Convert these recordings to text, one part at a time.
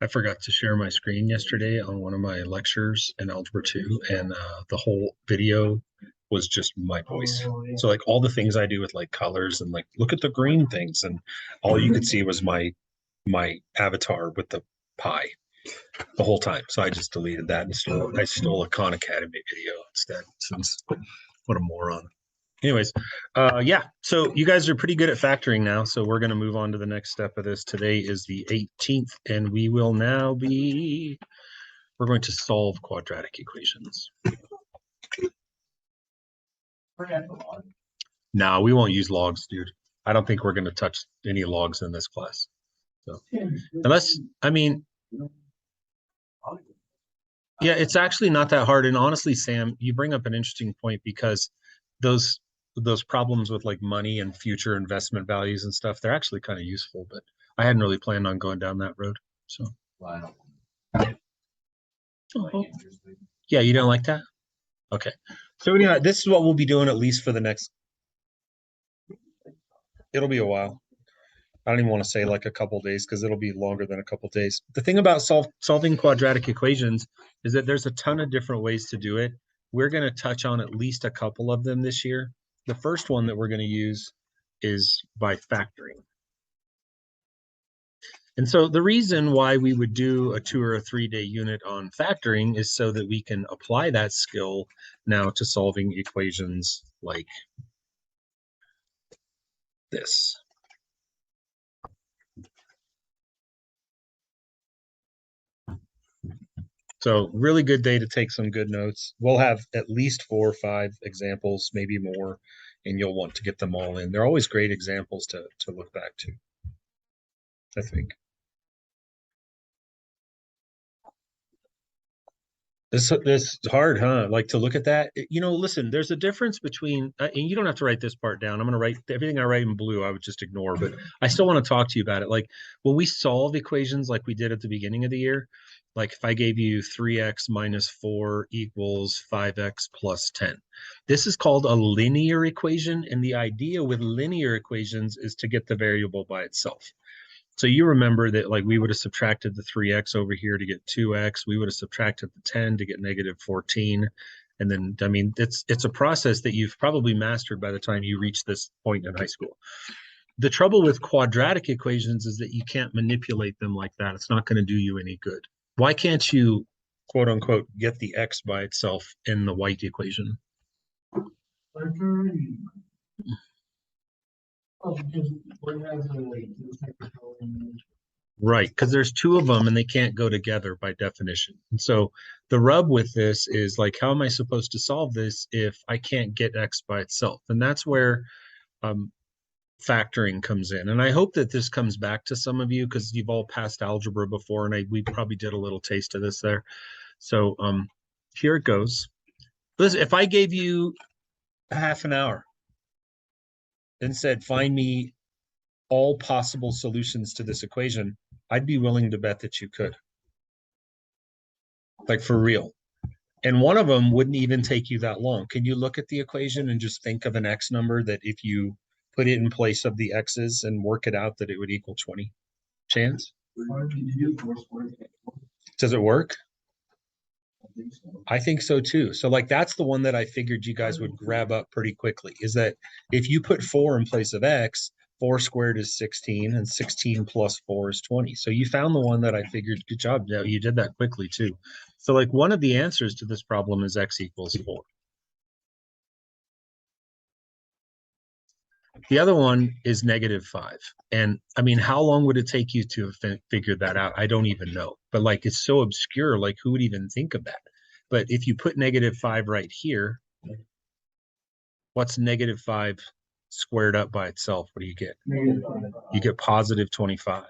I forgot to share my screen yesterday on one of my lectures in Algebra 2, and the whole video was just my voice. So like all the things I do with like colors and like look at the green things, and all you could see was my avatar with the pie the whole time. So I just deleted that and I stole a Khan Academy video instead. Since what a moron. Anyways, yeah, so you guys are pretty good at factoring now, so we're going to move on to the next step of this. Today is the 18th, and we're going to solve quadratic equations. No, we won't use logs, dude. I don't think we're going to touch any logs in this class. So, unless, I mean, yeah, it's actually not that hard. And honestly, Sam, you bring up an interesting point because those problems with like money and future investment values and stuff, they're actually kind of useful, but I hadn't really planned on going down that road. So wow. Oh. Yeah, you don't like that? Okay. So anyway, this is what we'll be doing at least for the next, it'll be a while. I don't even want to say like a couple days because it'll be longer than a couple days. The thing about solving quadratic equations is that there's a ton of different ways to do it. We're going to touch on at least a couple of them this year. The first one that we're going to use is by factoring. And so the reason why we would do a 2 or a 3-day unit on factoring is so that we can apply that skill now to solving equations like this. So really good day to take some good notes. We'll have at least 4 or 5 examples, maybe more, and you'll want to get them all in. They're always great examples to look back to, I think. This is hard, huh? Like to look at that. You know, listen, there's a difference between, and you don't have to write this part down. I'm going to write everything I write in blue. I would just ignore, but I still want to talk to you about it. Like when we solve equations like we did at the beginning of the year, like if I gave you 3x minus 4 equals 5x plus 10, this is called a linear equation. And the idea with linear equations is to get the variable by itself. So you remember that like we would have subtracted the 3x over here to get 2x. We would have subtracted the 10 to get negative 14. And then, I mean, it's a process that you've probably mastered by the time you reach this point in high school. The trouble with quadratic equations is that you can't manipulate them like that. It's not going to do you any good. Why can't you, quote unquote, get the x by itself in the white equation? Right, because there's 2 of them and they can't go together by definition. And so the rub with this is like, how am I supposed to solve this if I can't get x by itself? And that's where factoring comes in. And I hope that this comes back to some of you because you've all passed algebra before, and we probably did a little taste of this there. So here it goes. Listen, if I gave you a half an hour and said, find me all possible solutions to this equation, I'd be willing to bet that you could. Like for real. And one of them wouldn't even take you that long. Can you look at the equation and just think of an x number that if you put it in place of the x's and work it out that it would equal 20? Chance? Does it work? I think so too. So like that's the one that I figured you guys would grab up pretty quickly, is that if you put 4 in place of x, 4 squared is 16, and 16 plus 4 is 20. So you found the one that I figured. Good job. Yeah, you did that quickly too. So like one of the answers to this problem is x equals 4. The other one is negative 5. And I mean, how long would it take you to have figured that out? I don't even know. But like, it's so obscure, like who would even think of that? But if you put negative 5 right here, what's negative 5 squared up by itself? What do you get? You get positive 25.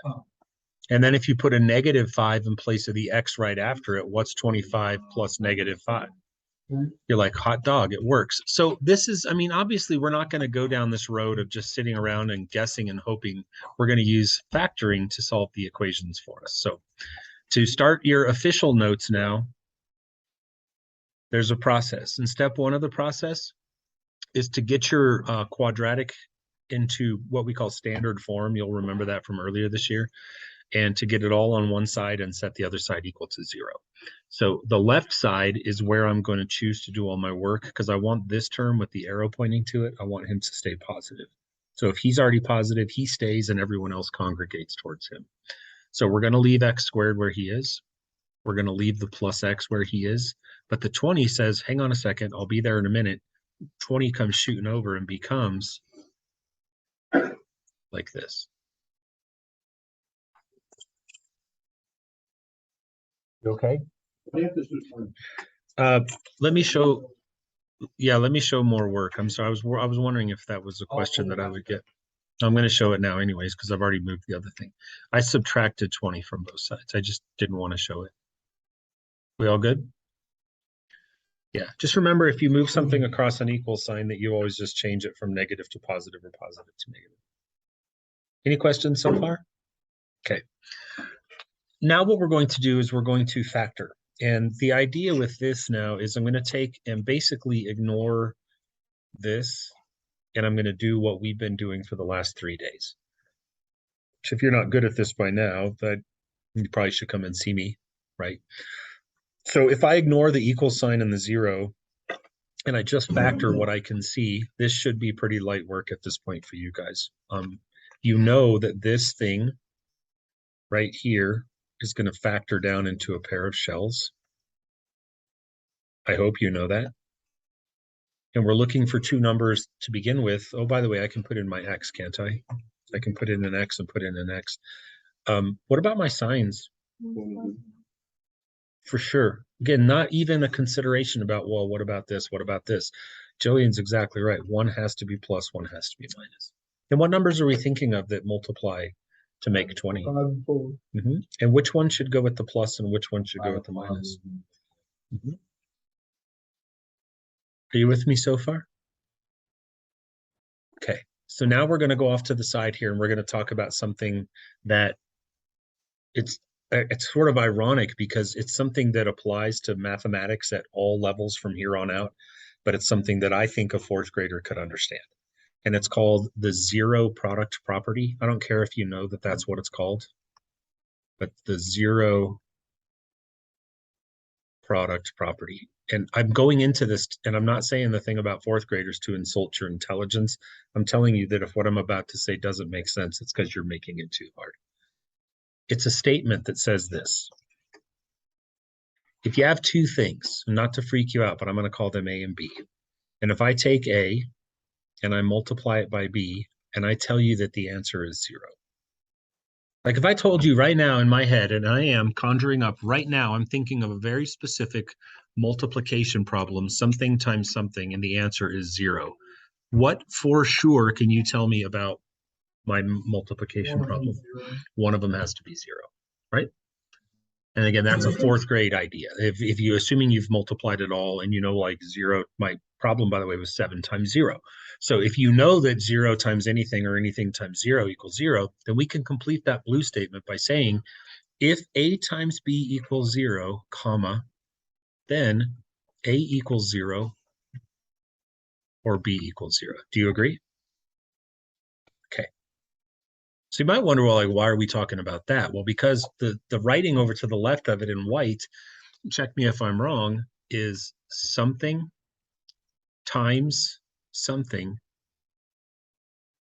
And then if you put a negative 5 in place of the x right after it, what's 25 plus negative 5? You're like, hot dog, it works. So this is, I mean, obviously we're not going to go down this road of just sitting around and guessing and hoping. We're going to use factoring to solve the equations for us. So to start your official notes now, there's a process. And step 1 of the process is to get your quadratic into what we call standard form. You'll remember that from earlier this year. and to get it all on one side and set the other side equal to 0. So the left side is where I'm going to choose to do all my work because I want this term with the arrow pointing to it. I want him to stay positive. So if he's already positive, he stays and everyone else congregates towards him. So we're going to leave x squared where he is. We're going to leave the plus x where he is. But the 20 says, hang on a second, I'll be there in a minute. 20 comes shooting over and becomes like this. You okay? Let me show. Yeah, let me show more work. I'm sorry. I was wondering if that was a question that I would get. I'm going to show it now anyways because I've already moved the other thing. I subtracted 20 from both sides. I just didn't want to show it. We all good? Yeah. Just remember if you move something across an equal sign that you always just change it from negative to positive or positive to negative. Any questions so far? Okay. Now what we're going to do is we're going to factor. And the idea with this now is I'm going to take and basically ignore this, and I'm going to do what we've been doing for the last 3 days. Which if you're not good at this by now, that you probably should come and see me, right? So if I ignore the equal sign and the 0, and I just factor what I can see, this should be pretty light work at this point for you guys. You know that this thing right here is going to factor down into a pair of shells. I hope you know that. And we're looking for 2 numbers to begin with. Oh, by the way, I can put in my x, can't I? I can put in an x and put in an x. What about my signs? For sure. Again, not even a consideration about, well, what about this? What about this? Jillian's exactly right. One has to be plus, one has to be minus. And what numbers are we thinking of that multiply to make 20? 5 and 4. And which one should go with the plus and which one should go with the minus? Are you with me so far? Okay. So now we're going to go off to the side here and we're going to talk about something that it's sort of ironic because it's something that applies to mathematics at all levels from here on out, but it's something that I think a 4th grader could understand. And it's called the zero product property. I don't care if you know that that's what it's called, but the zero product property. And I'm going into this, and I'm not saying the thing about 4th graders to insult your intelligence. I'm telling you that if what I'm about to say doesn't make sense, it's because you're making it too hard. It's a statement that says this. If you have 2 things, not to freak you out, but I'm going to call them A and B. And if I take A and I multiply it by B, and I tell you that the answer is 0. Like if I told you right now in my head, and I am conjuring up right now, I'm thinking of a very specific multiplication problem, something times something, and the answer is 0. What for sure can you tell me about my multiplication problem? One of them has to be 0, right? And again, that's a 4th grade idea. If you assuming you've multiplied it all and you know like 0, my problem, by the way, was 7 times 0. So if you know that 0 times anything or anything times 0 equals 0, then we can complete that blue statement by saying if A times B equals 0, comma, then A equals 0 or B equals 0. Do you agree? Okay. So you might wonder, well, like, why are we talking about that? Well, because the writing over to the left of it in white, check me if I'm wrong, is something times something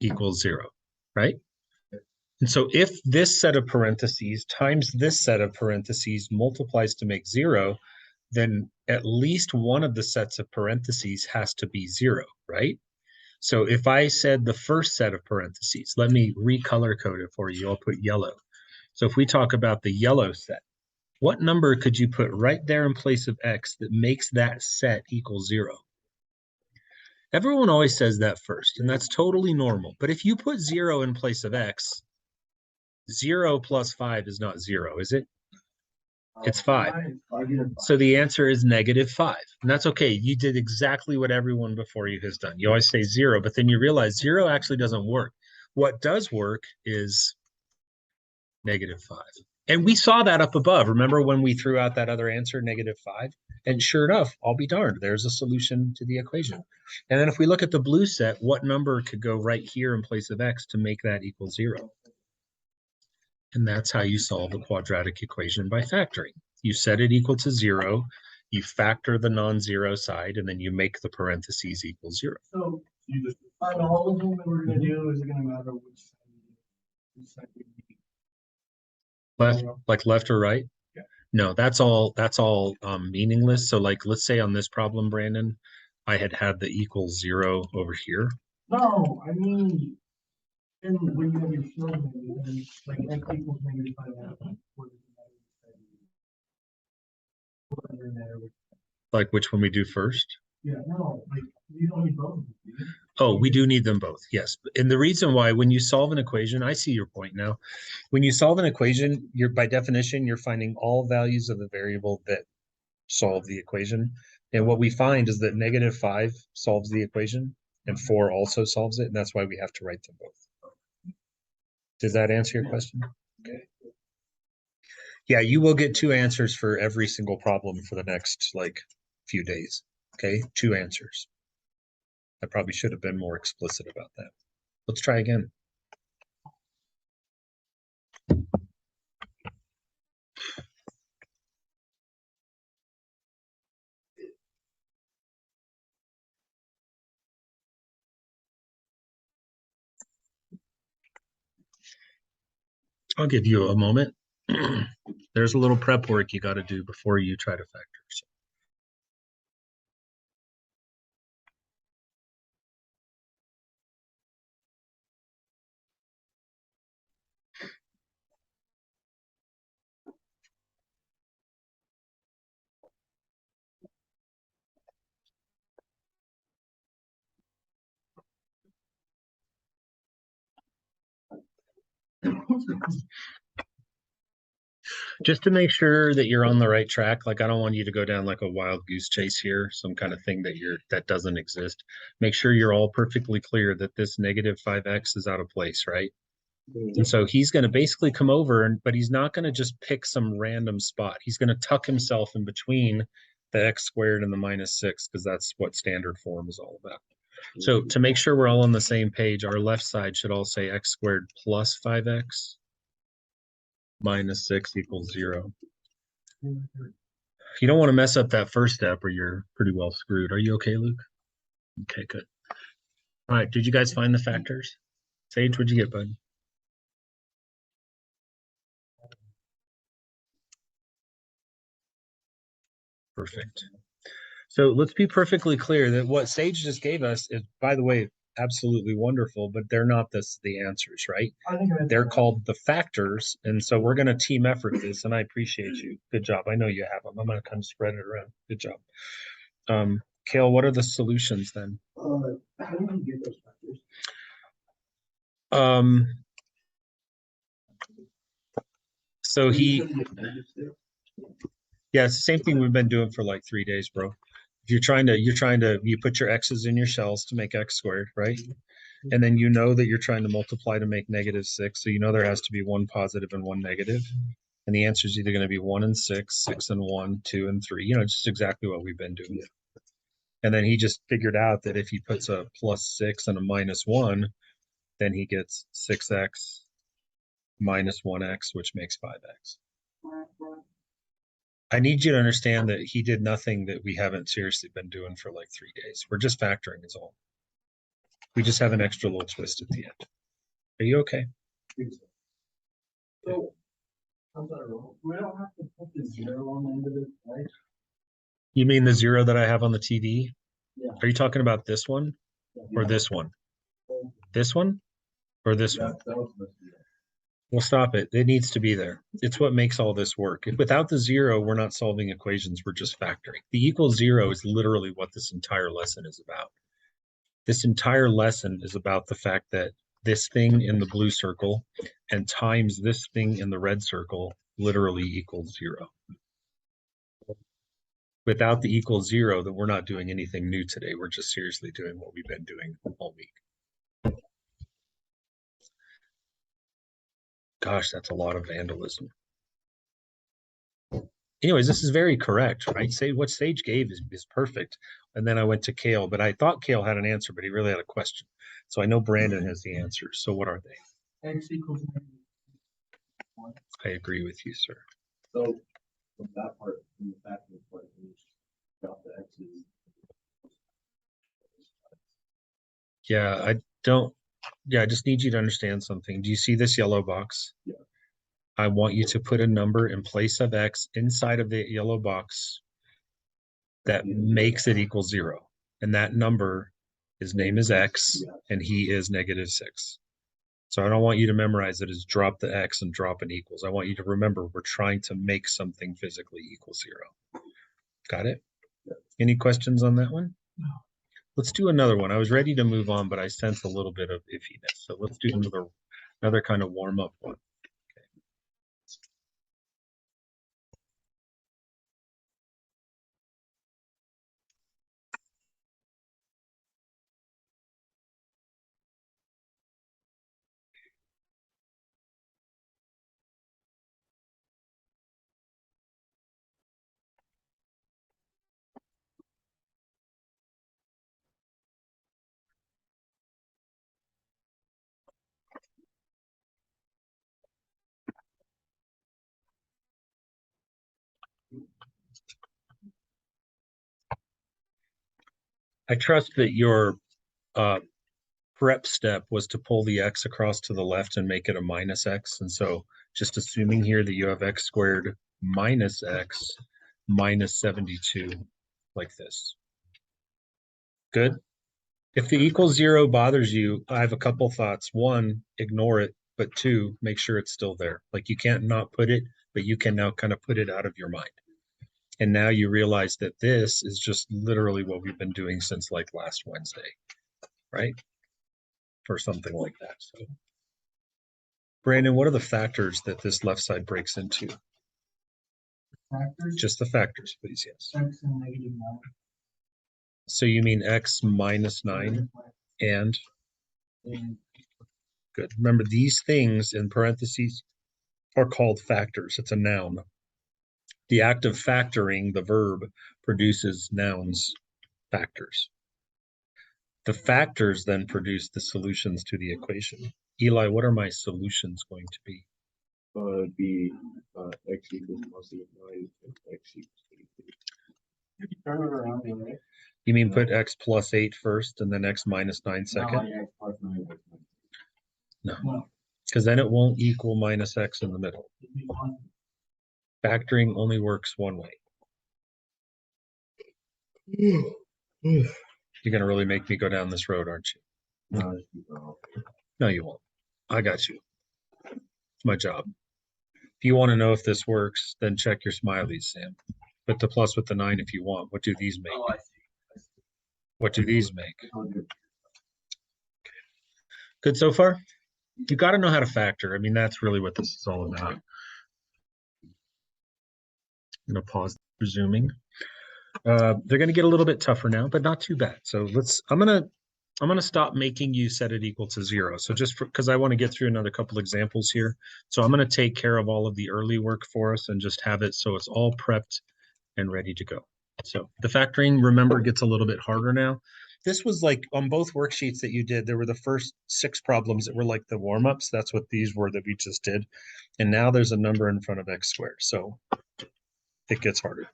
equals 0, right? And so if this set of parentheses times this set of parentheses multiplies to make 0, then at least one of the sets of parentheses has to be 0, right? So if I said the first set of parentheses, let me recolor code it for you. I'll put yellow. So if we talk about the yellow set, what number could you put right there in place of x that makes that set equal 0? Everyone always says that first, and that's totally normal. But if you put 0 in place of x, 0 plus 5 is not 0, is it? It's 5. So the answer is -5. And that's okay. You did exactly what everyone before you has done. You always say 0, but then you realize 0 actually doesn't work. What does work is -5. And we saw that up above. Remember when we threw out that other answer, -5? And sure enough, I'll be darned, there's a solution to the equation. And then if we look at the blue set, what number could go right here in place of x to make that equal 0? And that's how you solve a quadratic equation by factoring. You set it equal to 0, you factor the non-zero side, and then you make the parentheses equal 0. So you just find all of them that we're going to do. Is it going to matter which side we need? Left, like left or right? Yeah. No, that's all meaningless. So like, let's say on this problem, Brandon, I had the equal 0 over here. No, I mean, and when you have your shield, then like x equals negative 5x. Like which one we do first? Yeah, no, like you don't need both of them. Do you? Oh, we do need them both. Yes. And the reason why, when you solve an equation, I see your point now. When you solve an equation, you're by definition, you're finding all values of the variable that solve the equation. And what we find is that -5 solves the equation and 4 also solves it. And that's why we have to write them both. Does that answer your question? Okay. Yeah, you will get 2 answers for every single problem for the next like few days. Okay, 2 answers. I probably should have been more explicit about that. Let's try again. I'll give you a moment. There's a little prep work you got to do before you try to factor. So. Just to make sure that you're on the right track, like I don't want you to go down like a wild goose chase here, some kind of thing that doesn't exist. Make sure you're all perfectly clear that this -5x is out of place, right? And so he's going to basically come over, but he's not going to just pick some random spot. He's going to tuck himself in between the x squared and the -6, because that's what standard form is all about. So to make sure we're all on the same page, our left side should all say x squared plus 5x -6 equals 0. You don't want to mess up that first step or you're pretty well screwed. Are you okay, Luke? Okay, good. All right, did you guys find the factors? Sage, what'd you get, bud? Perfect. So let's be perfectly clear that what Sage just gave us is, by the way, absolutely wonderful, but they're not the answers, right? They're called the factors. And so we're going to team effort this, and I appreciate you. Good job. I know you have them. I'm going to kind of spread it around. Good job. Kale, what are the solutions then? How do you get those factors? So yeah, it's the same thing we've been doing for like 3 days, bro. If you put your x's in your shells to make x squared, right? And then you know that you're trying to multiply to make -6. So you know there has to be one positive and one negative. And the answer is either going to be 1 and 6, 6 and 1, 2 and 3. You know, just exactly what we've been doing. And then he just figured out that if he puts a +6 and a -1, then he gets 6x minus 1x, which makes 5x. I need you to understand that he did nothing that we haven't seriously been doing for like 3 days. We're just factoring is all. We just have an extra little twist at the end. Are you okay? So, we don't have to put the 0 on the end of it, right? You mean the 0 that I have on the TV? Yeah. Are you talking about this one or this one? This one or this one? Well, stop it. It needs to be there. It's what makes all this work. Without the 0, we're not solving equations. We're just factoring. The equal 0 is literally what this entire lesson is about. This entire lesson is about the fact that this thing in the blue circle and times this thing in the red circle literally equals 0. Without the equal 0, then we're not doing anything new today. We're just seriously doing what we've been doing all week. Gosh, that's a lot of vandalism. Anyways, this is very correct, right? Say what Sage gave is perfect. And then I went to Kale, but I thought Kale had an answer, but he really had a question. So I know Brandon has the answers. So what are they? X equals I agree with you, sir. So from that part, from the factoring part, we got the X's. Yeah, I don't. Yeah, I just need you to understand something. Do you see this yellow box? Yeah. I want you to put a number in place of X inside of the yellow box that makes it equal 0. And that number, his name is X, and he is -6. So I don't want you to memorize it as drop the X and drop an equals. I want you to remember we're trying to make something physically equal 0. Got it? Any questions on that one? No. Let's do another one. I was ready to move on, but I sense a little bit of iffiness. So let's do another kind of warm up one. I trust that your uh, prep step was to pull the X across to the left and make it a -X. And so just assuming here that you have X squared minus X minus 72 like this. Good. If the equals 0 bothers you, I have a couple thoughts. One, ignore it, but two, make sure it's still there. Like you can't not put it, but you can now kind of put it out of your mind. And now you realize that this is just literally what we've been doing since like last Wednesday, right? Or something like that. So, Brandon, what are the factors that this left side breaks into? Factors, Just the factors, please. Yes. X and -9. So you mean X minus 9 and And good. Remember, these things in parentheses are called factors. It's a noun. The act of factoring, the verb, produces nouns, factors. The factors then produce the solutions to the equation. Eli, what are my solutions going to be? It'd be X equals +9 and X equals 83. you can turn it around the way. You mean put X plus 8 first and then X minus 9 second? X plus 9, X minus 9. No, because then it won't equal minus X in the middle. It'd be 1. Factoring only works one way. You're going to really make me go down this road, aren't you? No, you won't. I got you. It's my job. If you want to know if this works, then check your smileys, Sam. Put the plus with the 9 if you want. What do these make? Oh, I see. What do these make? Oh, good. Good so far? You got to know how to factor. I mean, that's really what this is all about. I'm going to pause resuming. They're going to get a little bit tougher now, but not too bad. So I'm going to stop making you set it equal to 0. So just because I want to get through another couple examples here. So I'm going to take care of all of the early work for us and just have it so it's all prepped and ready to go. So the factoring, remember, gets a little bit harder now. This was like on both worksheets that you did, there were the first 6 problems that were like the warm-ups. That's what these were that we just did. And now there's a number in front of X squared. So it gets harder.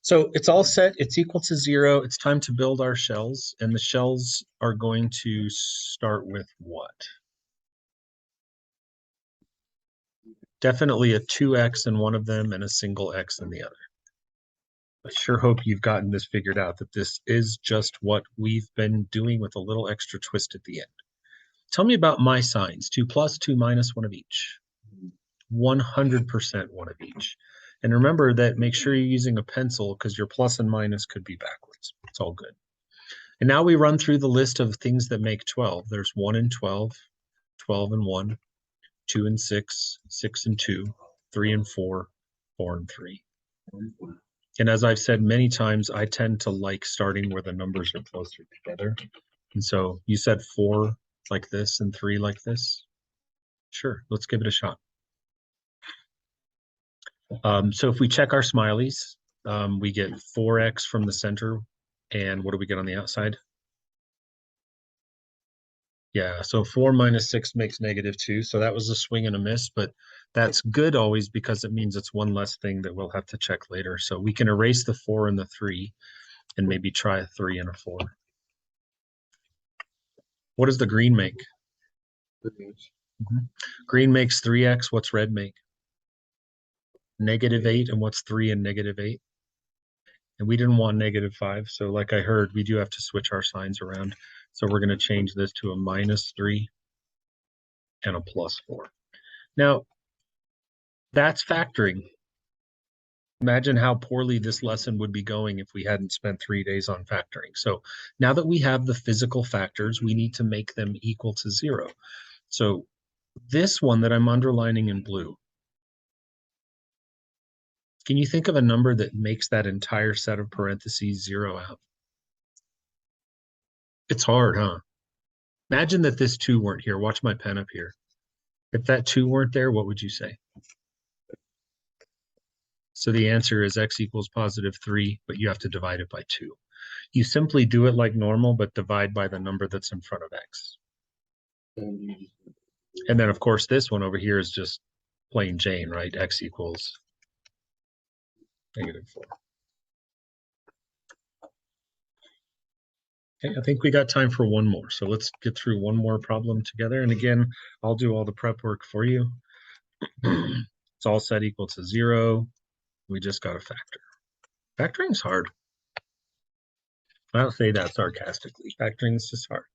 So it's all set. It's equal to 0. It's time to build our shells. And the shells are going to start with what? Definitely a 2x in one of them and a single x in the other. I sure hope you've gotten this figured out, that this is just what we've been doing with a little extra twist at the end. Tell me about my signs. 2 plus, 2 minus, 1 of each. 100% one of each. And remember that make sure you're using a pencil because your plus and minus could be backwards. It's all good. And now we run through the list of things that make 12. There's 1 and 12, 12 and 1, 2 and 6, 6 and 2, 3 and 4, 4 and 3. And as I've said many times, I tend to like starting where the numbers are closer together. And so you said 4 like this and 3 like this. Sure, let's give it a shot. So if we check our smileys, we get 4x from the center. And what do we get on the outside? Yeah, so 4 minus 6 makes -2. So that was a swing and a miss, but that's good always because it means it's one less thing that we'll have to check later. So we can erase the 4 and the 3 and maybe try a 3 and a 4. What does the green make? Green makes 3x. What's red make? -8. And what's 3 and -8? And we didn't want -5. So like I heard, we do have to switch our signs around. So we're going to change this to a -3 and a +4. Now, that's factoring. Imagine how poorly this lesson would be going if we hadn't spent 3 days on factoring. So now that we have the physical factors, we need to make them equal to 0. So this one that I'm underlining in blue, can you think of a number that makes that entire set of parentheses 0 out? It's hard, huh? Imagine that this 2 weren't here. Watch my pen up here. If that 2 weren't there, what would you say? So the answer is x equals +3, but you have to divide it by 2. You simply do it like normal, but divide by the number that's in front of x. And then, of course, this one over here is just plain Jane, right? X equals -4. Okay, I think we got time for one more. So let's get through one more problem together. And again, I'll do all the prep work for you. It's all set equal to 0. We just got to factor. Factoring's hard. I don't say that sarcastically. Factoring is just hard.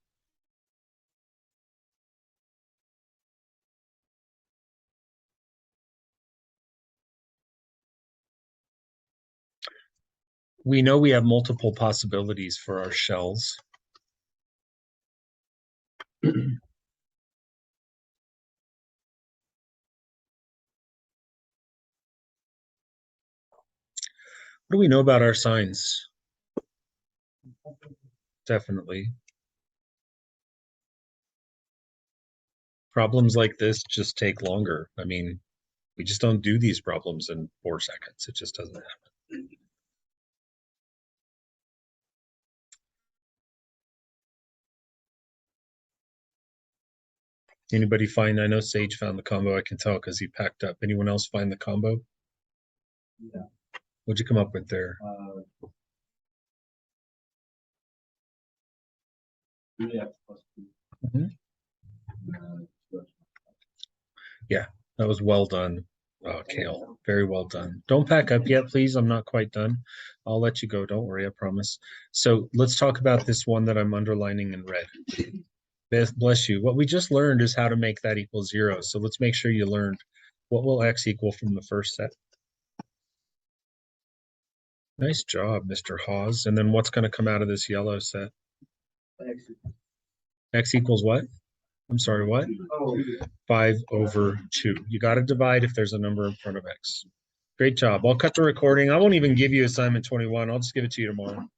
We know we have multiple possibilities for our shells. What do we know about our signs? Definitely. Problems like this just take longer. I mean, we just don't do these problems in 4 seconds. It just doesn't happen. Anybody find? I know Sage found the combo. I can tell because he packed up. Anyone else find the combo? Yeah. What'd you come up with there? 3x plus 2. Mhm. Yeah, that was well done, Kale. Very well done. Don't pack up yet, please. I'm not quite done. I'll let you go. Don't worry, I promise. So let's talk about this one that I'm underlining in red. Bless you. What we just learned is how to make that equal 0. So let's make sure you learned what will x equal from the first set. Nice job, Mr. Hawes. And then what's going to come out of this yellow set? X equals what? I'm sorry, what? 5/2. You got to divide if there's a number in front of x. Great job. I'll cut the recording. I won't even give you assignment 21. I'll just give it to you tomorrow.